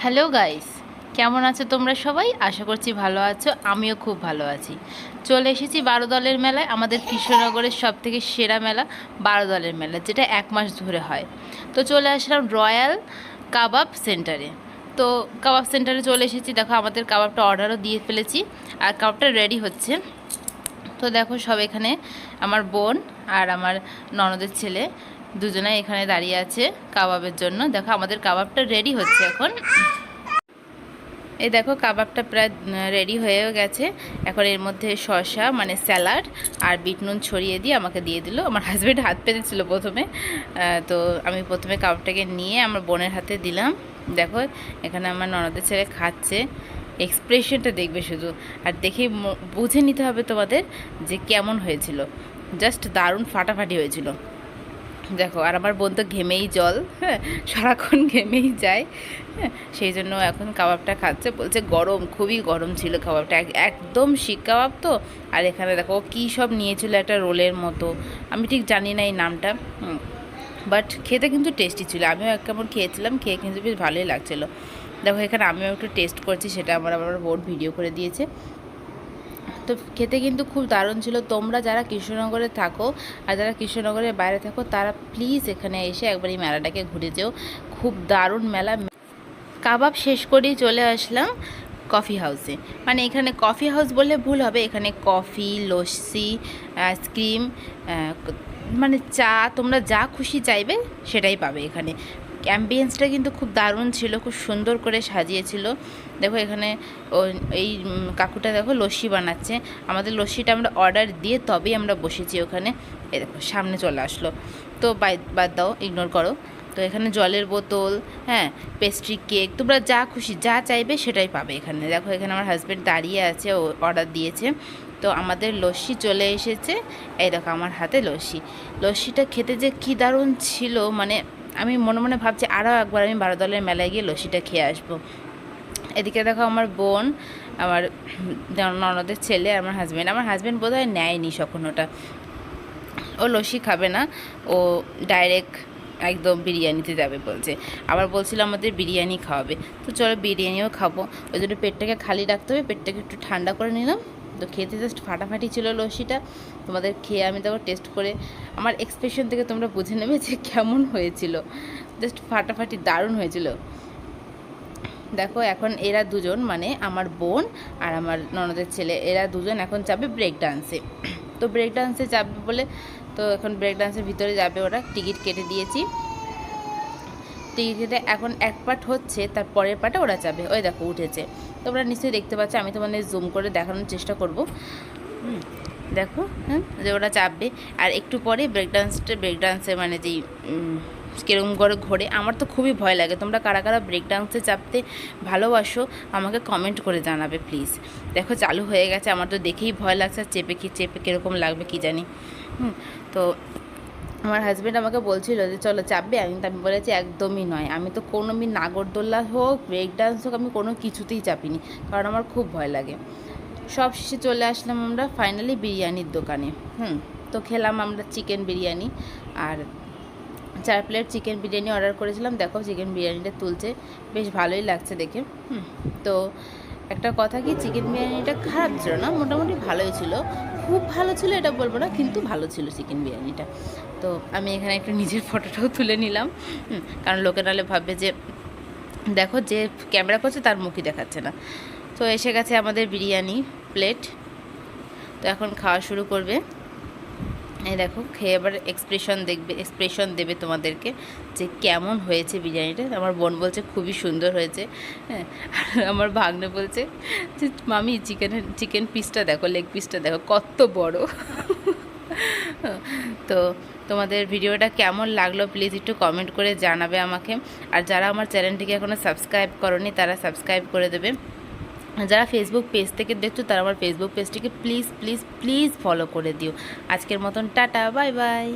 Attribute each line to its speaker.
Speaker 1: Hello guys, কেমন আছো তোমরা সবাই? আশা করছি ভালো আছো। আমিও খুব ভালো আছি। চলে এসেছি 12 দলের মেলায়, আমাদের কৃষ্ণনগরের সবথেকে সেরা মেলা 12 দলের মেলা, যেটা 1 মাস ধরে হয়। তো চলে আসলাম রয়্যাল কাবাব সেন্টারে। তো কাবাব সেন্টারে চলে এসেছি। দেখো, আমাদের কাবাবটা অর্ডারও দিয়ে ফেলেছি আর কাবাবটা রেডি হচ্ছে। তো দেখো, সব এখানে আমার বোন আর আমার ননদের ছেলে দুজনে এখানে দাঁড়িয়ে আছে কাবাবের জন্য। দেখো, আমাদের কাবাবটা রেডি হচ্ছে এখন। এই দেখো, কাবাবটা প্রায় রেডি হয়েও গেছে। এখন এর মধ্যে শসা মানে স্যালাড আর বিট নুন ছড়িয়ে দিয়ে আমাকে দিয়ে দিল। আমার হাজব্যান্ড হাত পেতেছিল প্রথমে, তো আমি প্রথমে কাবাবটাকে নিয়ে আমার বোনের হাতে দিলাম। দেখো, এখানে আমার ননদের ছেলে খাচ্ছে। এক্সপ্রেশনটা দেখবে শুধু, আর দেখে বুঝে নিতে হবে তোমাদের যে কেমন হয়েছিল। জাস্ট দারুণ ফাটাফাটি হয়েছিল। দেখো, আর আমার বোন তো ঘেমেই জল, হ্যাঁ, সারাক্ষণ ঘেমেই যায়। হ্যাঁ, সেই জন্য এখন কাবাবটা খাচ্ছে, বলছে গরম, খুবই গরম ছিল কাবাবটা, একদম শিক কাবাব তো। আর এখানে দেখো কী সব নিয়েছিল, একটা রোলের মতো, আমি ঠিক জানি না এই নামটা, বাট খেতে কিন্তু টেস্টি ছিল। আমিও এক কেমন খেয়েছিলাম, খেয়ে কিন্তু বেশ ভালোই লাগছিলো। দেখো, এখানে আমিও একটু টেস্ট করছি, সেটা আমার বোন ভিডিও করে দিয়েছে। তো খেতে কিন্তু খুব দারুণ ছিল। তোমরা যারা কৃষ্ণনগরে থাকো আর যারা কৃষ্ণনগরের বাইরে থাকো, তারা প্লিজ এখানে এসে একবার এই মেলাটাকে ঘুরে যেও। খুব দারুণ মেলা। কাবাব শেষ করেই চলে আসলাম কফি হাউসে। মানে এখানে কফি হাউস বললে ভুল হবে, এখানে কফি, লস্যি, আইসক্রিম, মানে চা, তোমরা যা খুশি চাইবে সেটাই পাবে এখানে। অ্যাম্বিয়েন্সটা কিন্তু খুব দারুণ ছিল, খুব সুন্দর করে সাজিয়েছিল। দেখো, এখানে এই কাকুটা দেখো লস্যি বানাচ্ছে। আমাদের লস্যিটা আমরা অর্ডার দিয়ে তবেই আমরা বসেছি ওখানে। এই দেখো, সামনে চলে আসলো। তো বাদ দাও, ইগনোর করো। তো এখানে জলের বোতল, হ্যাঁ, পেস্ট্রি, কেক, তোমরা যা খুশি যা চাইবে সেটাই পাবে এখানে। দেখো, এখানে আমার হাজব্যান্ড দাঁড়িয়ে আছে, ও অর্ডার দিয়েছে। তো আমাদের লস্যি চলে এসেছে। এই দেখো, আমার হাতে লস্যিটা খেতে যে কী দারুণ ছিল, মানে আমি মনে মনে ভাবছি আরও একবার আমি 12 দলের মেলায় গিয়ে লস্যিটা খেয়ে আসবো। এদিকে দেখো, আমার বোন, আমার ননদের ছেলে, আমার হাজব্যান্ড বোধহয় নেয়নি সখন ওটা, ও লস্যি খাবে না, ও ডাইরেক্ট একদম বিরিয়ানিতে যাবে বলছে। আবার বলছিল আমাদের বিরিয়ানি খাওয়াবে, তো চলো বিরিয়ানিও খাবো। ওই জন্য পেটটাকে খালি রাখতে হবে, পেটটাকে একটু ঠান্ডা করে নিলাম। তো খেতে জাস্ট ফাটাফাটি ছিল লস্যিটা। তোমাদের খেয়ে আমি দেখো টেস্ট করে, আমার এক্সপ্রেশন থেকে তোমরা বুঝে নেবে যে কেমন হয়েছিল। জাস্ট ফাটাফাটি দারুণ হয়েছিল। দেখো, এখন এরা দুজন, মানে আমার বোন আর আমার ননদের ছেলে, এরা দুজন এখন যাবে ব্রেক ডান্সে। তো ব্রেক ডান্সে যাবে বলে, তো এখন ব্রেক ডান্সের ভিতরে যাবে ওরা। টিকিট কেটে দিয়েছি। টিকিট কেটে এখন এক পার্ট হচ্ছে, তার পরের পার্টে ওরা যাবে। ওই দেখো, উঠেছে। তোমরা নিশ্চয়ই দেখতে পাচ্ছ, আমি তোমাদের জুম করে দেখানোর চেষ্টা করব। দেখো, হ্যাঁ, যে ওরা চাপবে। আর একটু পরে ব্রেক ডান্সে মানে যেই কিরকম করে ঘোরে, আমার তো খুবই ভয় লাগে। তোমরা কারা কারা ব্রেক ডান্সে চাপতে ভালোবাসো আমাকে কমেন্ট করে জানাবে প্লিজ। দেখো, চালু হয়ে গেছে, আমার তো দেখেই ভয় লাগছে, চেপে কীরকম লাগবে কি জানি। তো আমার হাজব্যান্ড আমাকে বলছিল যে চলো চাপবে, আমি বলেছি একদমই নয়। আমি তো কোনো নাগরদোল্লা হোক, ব্রেক ডান্স হোক, আমি কোনো কিছুতেই চাপিনি, কারণ আমার খুব ভয় লাগে। সব শেষে চলে আসলাম আমরা ফাইনালি বিরিয়ানির দোকানে। তো খেলাম আমরা চিকেন বিরিয়ানি, আর 4 প্লেট চিকেন বিরিয়ানি অর্ডার করেছিলাম। দেখো, চিকেন বিরিয়ানিটা তুলছে, বেশ ভালোই লাগছে দেখে। তো একটা কথা কি, চিকেন বিরিয়ানিটা খারাপ ছিল না, মোটামুটি ভালোই ছিল। খুব ভালো ছিল এটা বলবো না, কিন্তু ভালো ছিল চিকেন বিরিয়ানিটা। তো আমি এখানে একটু নিজের ফটোটাও তুলে নিলাম, কারণ লোকে নাহলে ভাববে যে দেখো, যে ক্যামেরা করছে তার মুখই দেখাচ্ছে না। তো এসে গেছে আমাদের বিরিয়ানি প্লেট। তো এখন খাওয়া শুরু করবে। এই দেখো, খেয়ে এবার এক্সপ্রেশন দেবে তোমাদেরকে যে কেমন হয়েছে বিরিয়ানিটা। আমার বোন বলছে খুবই সুন্দর হয়েছে, হ্যাঁ। আর আমার ভাগ্নে বলছে যে মামি, চিকেন পিসটা দেখো, লেগ পিসটা দেখো কত বড়। তো তোমাদের ভিডিওটা কেমন লাগলো প্লিজ একটু কমেন্ট করে জানাবে আমাকে। আর যারা আমার চ্যানেলটিকে এখনও সাবস্ক্রাইব করোনি, তারা সাবস্ক্রাইব করে দেবে। যারা ফেসবুক পেজ থেকে দেখছো, তারা আমার ফেসবুক পেজটিকে প্লিজ প্লিজ প্লিজ ফলো করে দিও। আজকের মতন টাটা, বাই বাই।